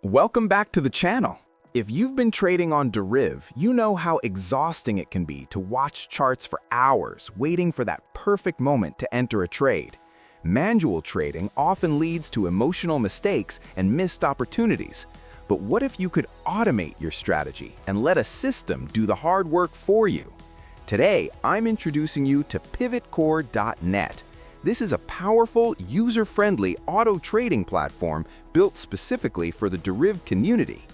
Welcome back to the channel. If you've been trading on Deriv, you know how exhausting it can be to watch charts for hours, waiting for that perfect moment to enter a trade. Manual trading often leads to emotional mistakes and missed opportunities. But what if you could automate your strategy and let a system do the hard work for you? Today, I'm introducing you to PivotCore.net. This is a powerful, user-friendly auto trading platform built specifically for the Deriv community.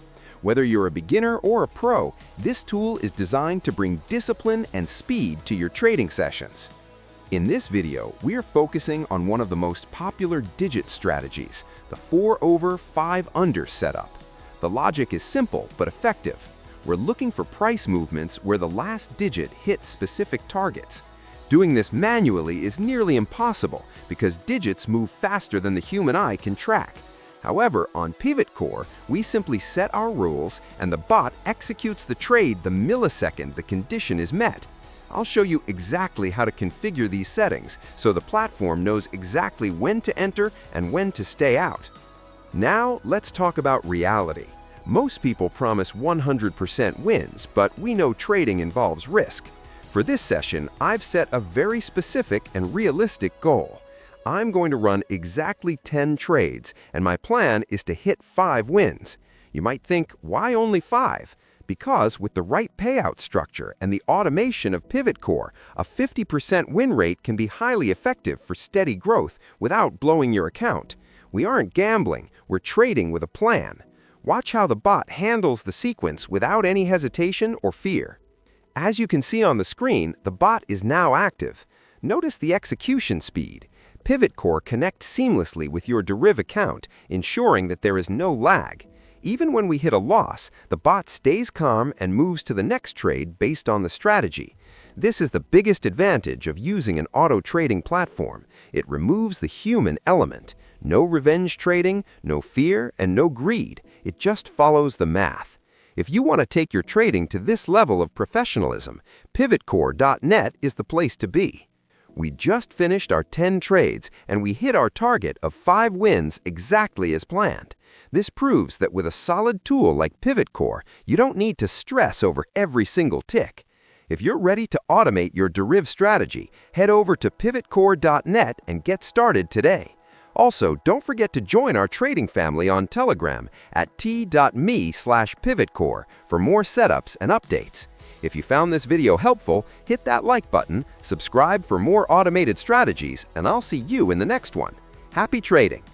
Whether you're a beginner or a pro, this tool is designed to bring discipline and speed to your trading sessions. In this video, we are focusing on one of the most popular digit strategies, the 4 over 5 under setup. The logic is simple but effective. We're looking for price movements where the last digit hits specific targets. Doing this manually is nearly impossible because digits move faster than the human eye can track. However, on PivotCore, we simply set our rules and the bot executes the trade the millisecond the condition is met. I'll show you exactly how to configure these settings so the platform knows exactly when to enter and when to stay out. Now, let's talk about reality. Most people promise 100% wins, but we know trading involves risk. For this session, I've set a very specific and realistic goal. I'm going to run exactly 10 trades, and my plan is to hit 5 wins. You might think, why only 5? Because with the right payout structure and the automation of PivotCore, a 50% win rate can be highly effective for steady growth without blowing your account. We aren't gambling, we're trading with a plan. Watch how the bot handles the sequence without any hesitation or fear. As you can see on the screen, the bot is now active. Notice the execution speed. PivotCore connects seamlessly with your Deriv account, ensuring that there is no lag. Even when we hit a loss, the bot stays calm and moves to the next trade based on the strategy. This is the biggest advantage of using an auto trading platform. It removes the human element. No revenge trading, no fear, and no greed. It just follows the math. If you want to take your trading to this level of professionalism, PivotCore.net is the place to be. We just finished our 10 trades and we hit our target of 5 wins exactly as planned. This proves that with a solid tool like PivotCore, you don't need to stress over every single tick. If you're ready to automate your Deriv strategy, head over to PivotCore.net and get started today. Also, don't forget to join our trading family on Telegram at t.me/pivotcore for more setups and updates. If you found this video helpful, hit that like button, subscribe for more automated strategies, and I'll see you in the next one. Happy trading!